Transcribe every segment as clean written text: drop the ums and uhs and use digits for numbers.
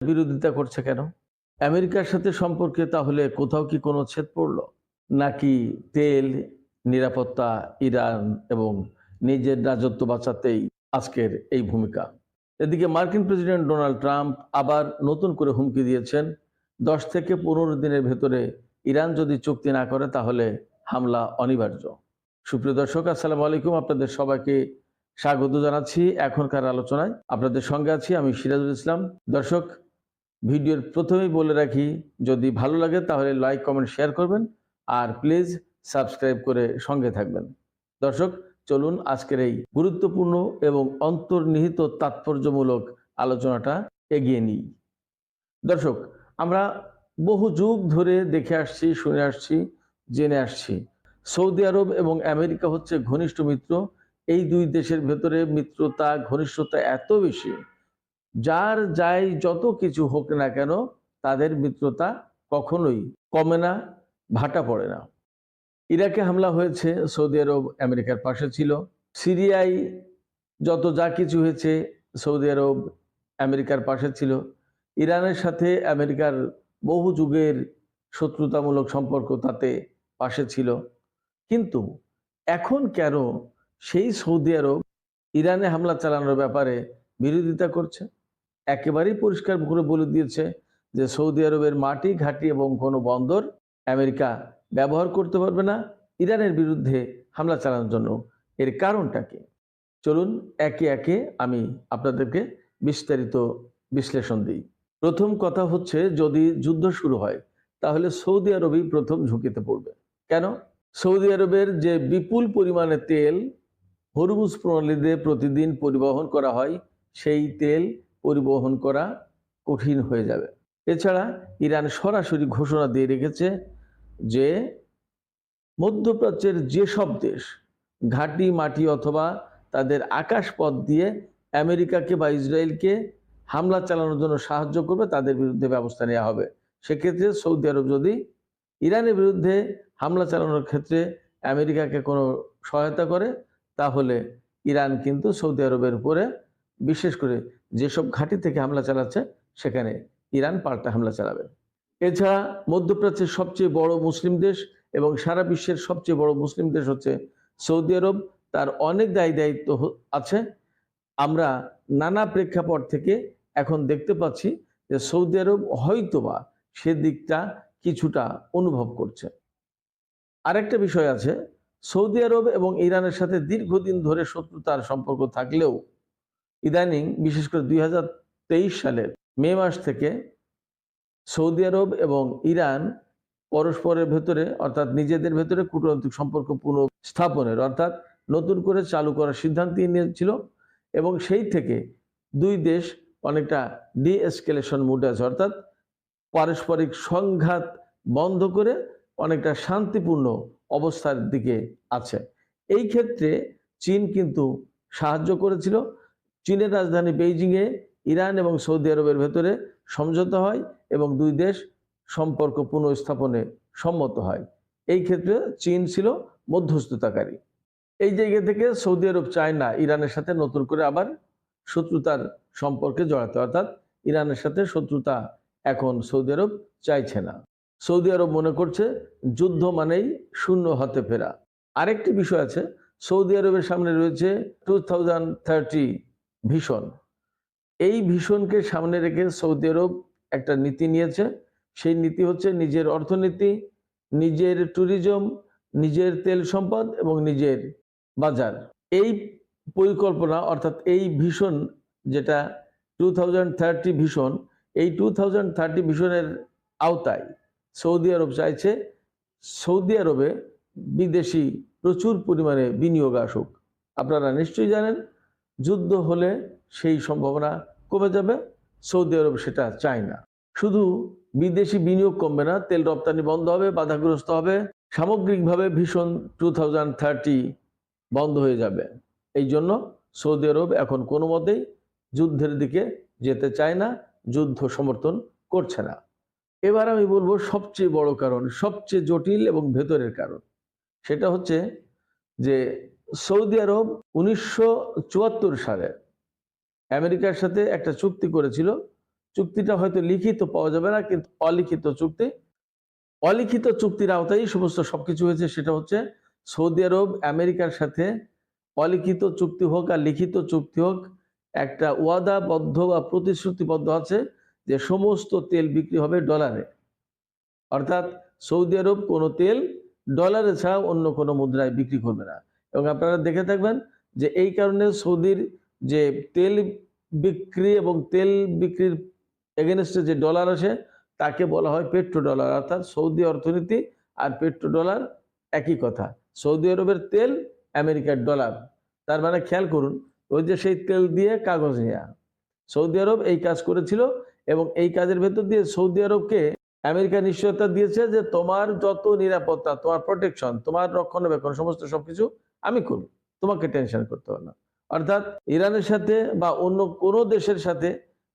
বিরোধিতা করছে কেন? আমেরিকার সাথে সম্পর্কে তাহলে কোথাও কি কোনো ছেদ পড়ল? নাকি তেল, নিরাপত্তা, ইরান এবং নিজের রাজত্ব বাঁচাতেই আজকের এই ভূমিকা? এদিকে মার্কিন প্রেসিডেন্ট ডোনাল্ড ট্রাম্প আবার নতুন করে হুমকি দিয়েছেন, 10 থেকে 15 দিনের ভেতরে ইরান যদি চুক্তি না করে তাহলে হামলা অনিবার্য। সুপ্রিয় দর্শক, আসসালামু আলাইকুম। আপনাদের সবাইকে স্বাগত জানাচ্ছি এখনকার আলোচনায়। আপনাদের সঙ্গে আছি আমি সিরাজুল ইসলাম। দর্শক, ভিডিওর প্রথমেই বলে রাখি, যদি ভালো লাগে তাহলে লাইক, কমেন্ট, শেয়ার করবেন আর প্লিজ সাবস্ক্রাইব করে সঙ্গে থাকবেন। দর্শক, চলুন আজকের এই গুরুত্বপূর্ণ এবং অন্তর্নিহিত তাৎপর্যমূলক আলোচনাটা এগিয়ে নিই। দর্শক, আমরা বহু যুগ ধরে দেখে আসছি, শুনে আসছি, জেনে আসছি, সৌদি আরব এবং আমেরিকা হচ্ছে ঘনিষ্ঠ মিত্র। এই দুই দেশের ভেতরে মিত্রতা, ঘনিষ্ঠতা এত বেশি, যার যাই যত কিছু হোক না কেন তাদের মিত্রতা কখনোই কমে না, ভাটা পড়ে না। ইরাকে হামলা হয়েছে, সৌদি আরব আমেরিকার পাশে ছিল। সিরিয়ায় যত যা কিছু হয়েছে, সৌদি আরব আমেরিকার পাশে ছিল। ইরানের সাথে আমেরিকার বহু যুগের শত্রুতামূলক সম্পর্ক, তাতে পাশে ছিল। কিন্তু এখন কেন সেই সৌদি আরব ইরানে হামলা চালানোর ব্যাপারে বিরোধিতা করছে? একেবারেই পরিষ্কার করে বলে দিয়েছে যে সৌদি আরবের মাটি, ঘাঁটি এবং কোনো বন্দর আমেরিকা ব্যবহার করতে পারবে না ইরানের বিরুদ্ধে হামলা চালানোর জন্য। এর কারণটা কি? চলুন একে একে আমি আপনাদেরকে বিস্তারিত বিশ্লেষণ দিই। প্রথম কথা হচ্ছে, যদি যুদ্ধ শুরু হয় তাহলে সৌদি আরবই প্রথম ঝুঁকিতে পড়বে। কেন? সৌদি আরবের যে বিপুল পরিমাণে তেল হরমুজ প্রণালী দিয়ে প্রতিদিন পরিবহন করা হয়, সেই তেল পরিবহন করা কঠিন হয়ে যাবে। এছাড়া ইরান সরাসরি ঘোষণা দিয়ে রেখেছে যে মধ্যপ্রাচ্যের যেসব দেশ ঘাঁটি, মাটি অথবা তাদের আকাশপথ দিয়ে আমেরিকাকে বা ইসরায়েলকে হামলা চালানোর জন্য সাহায্য করবে, তাদের বিরুদ্ধে ব্যবস্থা নেওয়া হবে। সেক্ষেত্রে সৌদি আরব যদি ইরানের বিরুদ্ধে হামলা চালানোর ক্ষেত্রে আমেরিকাকে কোনো সহায়তা করে, তাহলে ইরান কিন্তু সৌদি আরবের উপরে, বিশেষ করে যেসব ঘাঁটি থেকে হামলা চালাচ্ছে সেখানে ইরান পাল্টা হামলা চালাবে। এছাড়া মধ্যপ্রাচ্যের সবচেয়ে বড় মুসলিম দেশ এবং সারা বিশ্বের সবচেয়ে বড় মুসলিম দেশ হচ্ছে সৌদি আরব। তার অনেক দায়িত্ব আছে। আমরা নানা প্রেক্ষাপট থেকে এখন দেখতে পাচ্ছি যে সৌদি আরব হয়তোবা সেদিকটা কিছুটা অনুভব করছে। আরেকটা বিষয় আছে, সৌদি আরব এবং ইরানের সাথে দীর্ঘদিন ধরে শত্রুতার সম্পর্ক থাকলেও ইদানিং, বিশেষ করে 2023 সালের মে মাস থেকে সৌদি আরব এবং ইরান পরস্পরের ভেতরে, অর্থাৎ নিজেদের ভেতরে কূটনৈতিক সম্পর্ক পুনঃস্থাপনের, অর্থাৎ নতুন করে চালু করার সিদ্ধান্ত নিয়েছিল। এবং সেই থেকে দুই দেশ অনেকটা ডি-এসকেলেশন মুডে আছে, অর্থাৎ পারস্পরিক সংঘাত বন্ধ করে অনেকটা শান্তিপূর্ণ অবস্থার দিকে আছে। এই ক্ষেত্রে চীন কিন্তু সাহায্য করেছিল। চীনের রাজধানী বেইজিংয়ে ইরান এবং সৌদি আরবের ভেতরে সমঝোতা হয় এবং দুই দেশ সম্পর্ক পুনঃস্থাপনে সম্মত হয়। এই ক্ষেত্রে চীন ছিল মধ্যস্থতাকারী। এই জায়গা থেকে সৌদি আরব চায় না ইরানের সাথে নতুন করে আবার শত্রুতার সম্পর্কে জড়াতে, অর্থাৎ ইরানের সাথে শত্রুতা এখন সৌদি আরব চাইছে না। সৌদি আরব মনে করছে যুদ্ধ মানেই শূন্য হাতে ফেরা। আরেকটি বিষয় আছে, সৌদি আরবের সামনে রয়েছে 2030 ভিশন। এই ভিশনকে সামনে রেখে সৌদি আরব একটা নীতি নিয়েছে। সেই নীতি হচ্ছে নিজের অর্থনীতি, নিজের ট্যুরিজম, নিজের তেল সম্পদ এবং নিজের বাজার। এই পরিকল্পনা, অর্থাৎ এই ভিশন, যেটা 2030 ভিশন, এই 2030 ভিশনের আওতায় সৌদি আরব চাইছে সৌদি আরবে বিদেশি প্রচুর পরিমাণে বিনিয়োগ আসুক। আপনারা নিশ্চয়ই জানেন, যুদ্ধ হলে সেই সম্ভাবনা কমে যাবে। সৌদি আরব সেটা চায় না। শুধু বিদেশি বিনিয়োগ কমবে না, তেল রপ্তানি বন্ধ হবে, বাধাগ্রস্ত হবে, সামগ্রিকভাবে ভিশন 2030 বন্ধ হয়ে যাবে। এই জন্য সৌদি আরব এখন কোনো মতেই যুদ্ধের দিকে যেতে চায় না, যুদ্ধ সমর্থন করছে না। এবার আমি বলবো সবচেয়ে বড় কারণ, সবচেয়ে জটিল এবং ভেতরের কারণ। সেটা হচ্ছে যে সৌদি আরব 1974 সালে আমেরিকার সাথে একটা চুক্তি করেছিল চুক্তিটা হয়তো লিখিত পাওয়া যাবে না, কিন্তু অলিখিত চুক্তি, অলিখিত চুক্তির আওতায় সমস্ত সবকিছু হয়েছে। সেটা হচ্ছে সৌদি আরব আমেরিকার সাথে অলিখিত চুক্তি হোক আর লিখিত চুক্তি হোক, একটা ওয়াদাবদ্ধ বা প্রতিশ্রুতিবদ্ধ আছে যে সমস্ত তেল বিক্রি হবে ডলারে। অর্থাৎ সৌদি আরব কোনো তেল ডলারে ছাড়া অন্য কোনো মুদ্রায় বিক্রি করবে না। এবং আপনারা দেখে থাকবেন যে এই কারণে সৌদির যে তেল বিক্রি এবং তেল বিক্রির এগেনস্টে যে ডলার আসে তাকে বলা হয় পেট্রো ডলার। অর্থাৎ সৌদি অর্থনীতি আর পেট্রো ডলার একই কথা। সৌদি আরবের তেল, আমেরিকার ডলার। তার মানে খেয়াল করুন, ওই যে সেই তেল দিয়ে কাগজ নেয়া, সৌদি আরব এই কাজ করেছিল এবং এই কাজের ভেতর দিয়ে সৌদি আরবকে আমেরিকা নিশ্চয়তা দিয়েছে যে তোমার যত নিরাপত্তা, তোমার প্রোটেকশন, তোমার রক্ষণাবেক্ষণ সমস্ত সবকিছু আমি করব, তোমাকে টেনশন করতে হবে না। অর্থাৎ ইরানের সাথে বা অন্য কোনো দেশের সাথে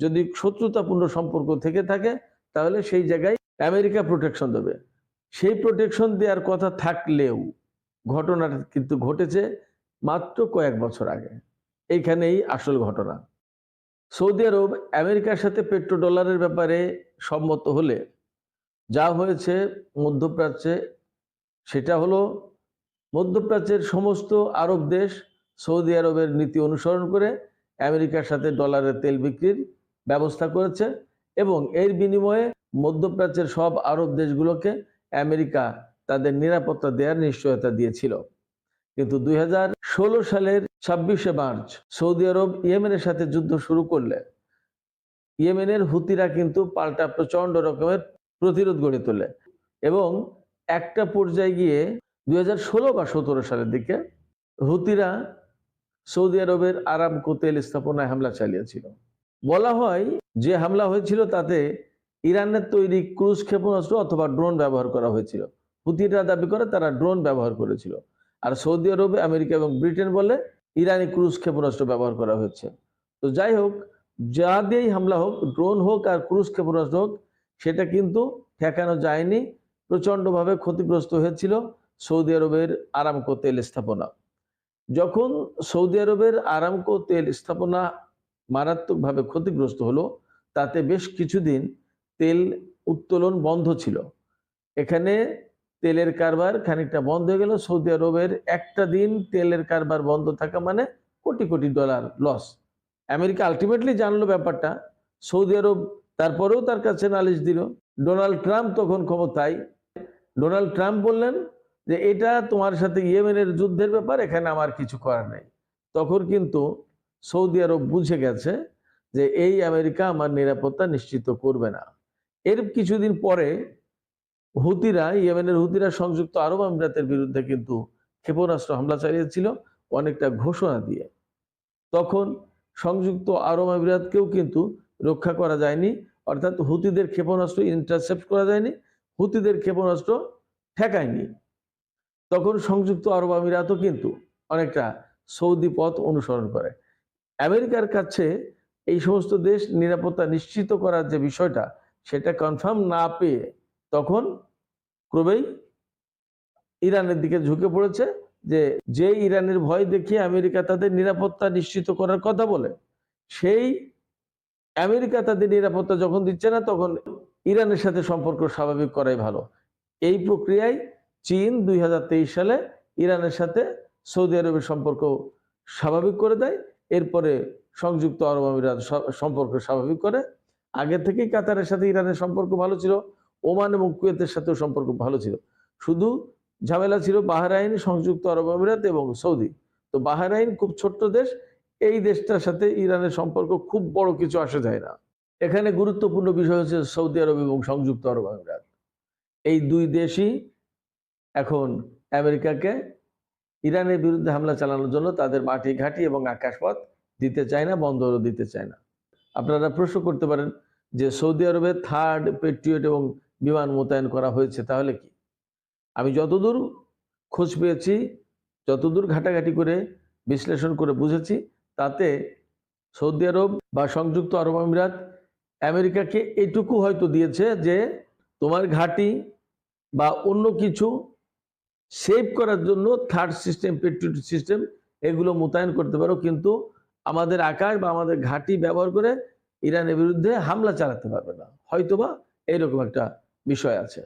যদি শত্রুতাপূর্ণ সম্পর্ক থেকে থাকে তাহলে সেই জায়গায় আমেরিকা প্রোটেকশন দেবে। সেই প্রোটেকশন দেওয়ার কথা থাকলেও ঘটনাটা কিন্তু ঘটেছে মাত্র কয়েক বছর আগে। এইখানেই আসল ঘটনা। সৌদি আরব আমেরিকার সাথে পেট্রো ডলারের ব্যাপারে সম্মত হলে যা হয়েছে মধ্যপ্রাচ্যে, সেটা হলো মধ্যপ্রাচ্যের সমস্ত আরব দেশ সৌদি আরবের নীতি অনুসরণ করে আমেরিকার সাথে ডলারের তেল বিক্রির ব্যবস্থা করেছে এবং এর বিনিময়ে মধ্যপ্রাচ্যের সব আরব দেশগুলোকে আমেরিকা তাদের নিরাপত্তা দেওয়ার নিশ্চয়তা দিয়েছিল। কিন্তু 2016 সালের 26শে মার্চ সৌদি আরব ইয়েমেনের সাথে যুদ্ধ শুরু করলে ইয়েমেনের হুতিরা কিন্তু পাল্টা প্রচন্ড রকমের প্রতিরোধ গড়ে তোলে এবং একটা পর্যায়ে গিয়ে 2016 বা 17 সালের দিকে হুতিরা সৌদি আরবের আরামকো তেল স্থাপনায় হামলা চালিয়েছিল। বলা হয় যে হামলা হয়েছিল তাতে ইরানের তৈরি ক্রুজ ক্ষেপণাস্ত্র অথবা ড্রোন ব্যবহার করা হয়েছিল। হুতিরা দাবি করে তারা ড্রোন ব্যবহার করেছিল, আর সৌদি আরবে, আমেরিকা এবং ব্রিটেন বলে ইরানি ক্রুজ ক্ষেপণাস্ত্র ব্যবহার করা হয়েছে। তো যাই হোক, যা দিয়েই হামলা হোক, ড্রোন হোক আর ক্রুজ ক্ষেপণাস্ত্র হোক, সেটা কিন্তু ঠেকানো যায়নি। প্রচণ্ডভাবে ক্ষতিগ্রস্ত হয়েছিল সৌদি আরবের আরামকো তেল স্থাপনা। যখন সৌদি আরবের আরামকো তেল স্থাপনা মারাত্মকভাবে ক্ষতিগ্রস্ত হলো, তাতে বেশ কিছুদিন তেল উত্তোলন বন্ধ ছিল। এখানে তেলের কারবার খানিকটা বন্ধ হয়ে গেল। সৌদি আরবের একটা দিন তেলের কারবার বন্ধ থাকা মানে crore crore dollar loss. America ultimately জানলো ব্যাপারটা, সৌদি আরব তারপরেও তার কাছে নালিশ দিল। ডোনাল্ড ট্রাম্প তখন ক্ষমতায়। ডোনাল্ড ট্রাম্প বললেন যে এটা তোমার সাথে ইয়েমেনের যুদ্ধের ব্যাপার, এখানে আমার কিছু করার নেই। তখন কিন্তু সৌদি আরব বুঝে গেছে যে এই আমেরিকা আমার নিরাপত্তা নিশ্চিত করবে না। এর কিছুদিন পরে হুতিরা, ইয়েমেনের হুতিরা সংযুক্ত আরব আমিরাতের বিরুদ্ধে কিন্তু ক্ষেপণাস্ত্র হামলা চালিয়েছিল অনেকটা ঘোষণা দিয়ে। তখন সংযুক্ত আরব আমিরাতকেও কিন্তু রক্ষা করা যায়নি, অর্থাৎ হুতিদের ক্ষেপণাস্ত্র ইন্টারসেপ্ট করা যায়নি, হুতিদের ক্ষেপণাস্ত্র ঠেকায়নি। তখন সংযুক্ত আরব আমিরাতও কিন্তু অনেকটা সৌদি পথ অনুসরণ করে। আমেরিকার কাছে এই সমস্ত দেশ নিরাপত্তা নিশ্চিত করার যে বিষয়টা, সেটা কনফার্ম না পেয়ে তখন ক্রমেই ইরানের দিকে ঝুঁকে পড়েছে। যে ইরানের ভয় দেখিয়ে আমেরিকা তাদের নিরাপত্তা নিশ্চিত করার কথা বলে, সেই আমেরিকা তাদের নিরাপত্তা যখন দিচ্ছে না, তখন ইরানের সাথে সম্পর্ক স্বাভাবিক করাই ভালো। এই প্রক্রিয়ায় চীন 2023 সালে ইরানের সাথে সৌদি আরবের সম্পর্ক স্বাভাবিক করে দেয়। এরপরে সংযুক্ত আরব আমিরাত সম্পর্ক স্বাভাবিক করে। আগে থেকেই কাতারের সাথে ইরানের সম্পর্ক ভালো ছিল, ওমান এবং কুয়েতের সাথেও সম্পর্ক ভালো ছিল। শুধু ঝামেলা ছিল বাহরাইন, সংযুক্ত আরব আমিরাত এবং সৌদি। তো বাহরাইন খুব ছোট্ট দেশ, এই দেশটার সাথে ইরানের সম্পর্ক খুব বড় কিছু আসে যায় না। এখানে গুরুত্বপূর্ণ বিষয় হচ্ছে সৌদি আরব এবং সংযুক্ত আরব আমিরাত। এই দুই দেশই এখন আমেরিকাকে ইরানের বিরুদ্ধে হামলা চালানোর জন্য তাদের মাটি ঘাঁটি এবং আকাশপথ দিতে চায় না, বন্দরও দিতে চায় না। আপনারা প্রশ্ন করতে পারেন যে সৌদি আরবে থার্ড পেট্রিয়ট এবং বিমান মোতায়েন করা হয়েছে, তাহলে কি? আমি যতদূর খোঁজ পেয়েছি, যতদূর ঘাটাঘাটি করে বিশ্লেষণ করে বুঝেছি, তাতে সৌদি আরব বা সংযুক্ত আরব আমিরাত আমেরিকাকে এটুকু হয়তো দিয়েছে যে তোমার ঘাঁটি বা অন্য কিছু সেভ করার জন্য থার্ড সিস্টেম, পেট্রিয়ট সিস্টেম এগুলো মোতায়েন করতে পারো, কিন্তু আমাদের আকাশ বা আমাদের ঘাঁটি ব্যবহার করে ইরানের বিরুদ্ধে হামলা চালাতে পারবে না, হয়তোবা এইরকম একটা বিষয় আছে।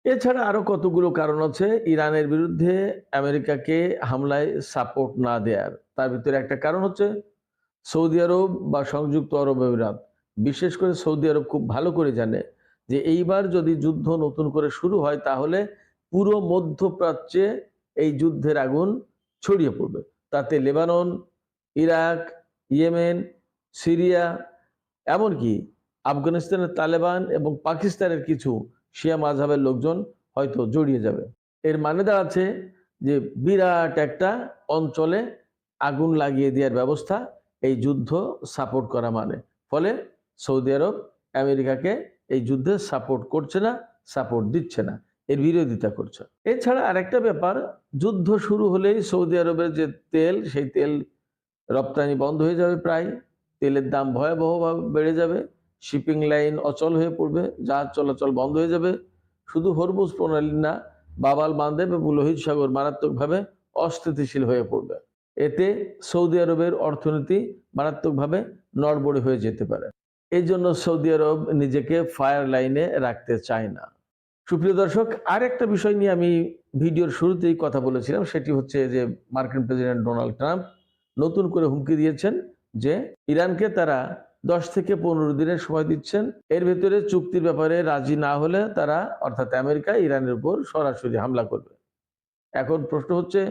এছাড়া আরো কতগুলো কারণ আছে ইরানের বিরুদ্ধে আমেরিকাকে হামলায় সাপোর্ট না দেওয়ার। তার ভিতরে একটা কারণ হচ্ছে সৌদি আরব বা সংযুক্ত আরব আমিরাত, বিশেষ করে সৌদি আরব খুব ভালো করে জানে যে এইবার যদি যুদ্ধ নতুন করে শুরু হয় তাহলে পুরো মধ্যপ্রাচ্যে এই যুদ্ধের আগুন ছড়িয়ে পড়বে। তাতে লেবানন, ইরাক, ইয়েমেন, সিরিয়া, এমনকি আফগানিস্তানের তালেবান এবং পাকিস্তানের কিছু শিয়া মাযহাবের লোকজন হয়তো জড়িয়ে যাবে। এর মানে দাঁড়াচ্ছে যে বিরাট একটা অঞ্চলে আগুন লাগিয়ে দেওয়ার ব্যবস্থা এই যুদ্ধ সাপোর্ট করা মানে। ফলে সৌদি আরব আমেরিকাকে এই যুদ্ধে সাপোর্ট করছে না, সাপোর্ট দিচ্ছে না, এর বিরোধিতা করছে। এছাড়া আরেকটা ব্যাপার, যুদ্ধ শুরু হলেই সৌদি আরবের যে তেল, সেই তেল রপ্তানি বন্ধ হয়ে যাবে প্রায়, তেলের দাম ভয়াবহভাবে বেড়ে যাবে, শিপিং লাইন অচল হয়ে পড়বে, জাহাজ চলাচল বন্ধ হয়ে যাবে। শুধু হরমুজ প্রণালী না, বাব-আল মানদেব এবং লোহিত সাগর মারাত্মকভাবে অস্থিতিশীল হয়ে পড়বে। এতে সৌদি আরবের অর্থনীতি মারাত্মকভাবে নড়বড়ে হয়ে যেতে পারে। এই জন্য সৌদি আরব নিজেকে ফায়ার লাইনে রাখতে চায় না। সুপ্রিয় দর্শক, আরেকটা বিষয় নিয়ে আমি ভিডিওর শুরুতেই কথা বলেছিলাম, সেটি হচ্ছে যে মার্কিন প্রেসিডেন্ট ডোনাল্ড ট্রাম্প নতুন করে হুমকি দিয়েছেন যে ইরানকে তারা 10 থেকে 15 দিনের সময় দিচ্ছেন, এর ভেতরে চুক্তির ব্যাপারে রাজি না হলে তারা, অর্থাৎ আমেরিকা, ইরানের উপর সরাসরি হামলা করবে। এখন প্রশ্ন হচ্ছে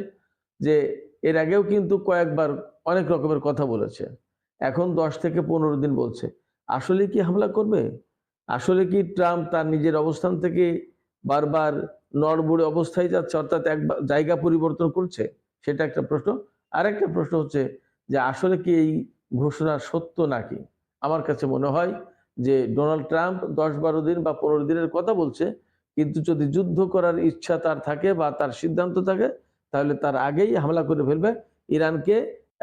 যে এর আগেও কিন্তু কয়েকবার অনেক রকমের কথা বলেছে, এখন 10 থেকে 15 দিন বলছে। আসলে কি হামলা করবে? আসলে কি ট্রাম্প তার নিজের অবস্থান থেকে বারবার নড়বড়ে অবস্থায় যাচ্ছে, অর্থাৎ এক জায়গা পরিবর্তন করছে? সেটা একটা প্রশ্ন। আরেকটা প্রশ্ন হচ্ছে যে আসলে কি এই ঘোষণা সত্য নাকি? আমার কাছে মনে হয় যে ডোনাল্ড ট্রাম্প 10-12 দিন বা 15 দিনের কথা বলছে, কিন্তু যদি যুদ্ধ করার ইচ্ছা তার থাকে বা তার সিদ্ধান্ত থাকে, তাহলে তার আগেই হামলা করে ফেলবে। ইরানকে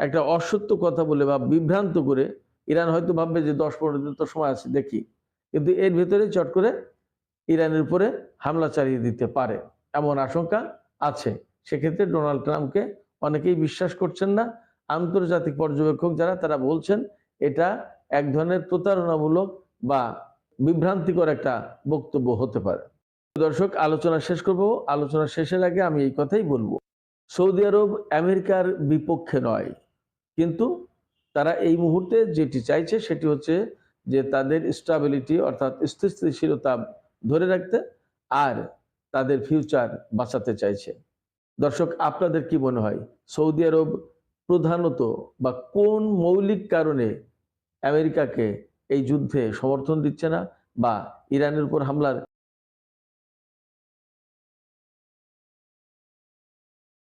একটা অসত্য কথা বলে বা বিভ্রান্ত করে ইরান হয়তো ভাববে যে 10-15 দিন তো সময় আছে, দেখি, কিন্তু এর ভেতরে চট করে ইরানের উপরে হামলা চালিয়ে দিতে পারে, এমন আশঙ্কা আছে। সেক্ষেত্রে ডোনাল্ড ট্রাম্পকে অনেকেই বিশ্বাস করছেন না। আন্তর্জাতিক পর্যবেক্ষক যারা, তারা বলছেন এটা এক ধরনের প্রতারণামূলক বা বিভ্রান্তিকর একটা বক্তব্য হতে পারে। দর্শক, আলোচনা শেষ করব। আলোচনা শেষের আগে আমি এই কথাই বলবো, সৌদি আরব আমেরিকার বিপক্ষে নয়, কিন্তু তারা এই মুহূর্তে যেটি চাইছে সেটি হচ্ছে যে তাদের স্টেবিলিটি, অর্থাৎ স্থিতিশীলতা ধরে রাখতে, আর তাদের ফিউচার বাঁচাতে চাইছে। দর্শক, আপনাদের কি মনে হয় সৌদি আরব প্রধানত বা কোন মৌলিক কারণে আমেরিকাকে এই যুদ্ধে সমর্থন দিচ্ছে না বা ইরানের উপর হামলার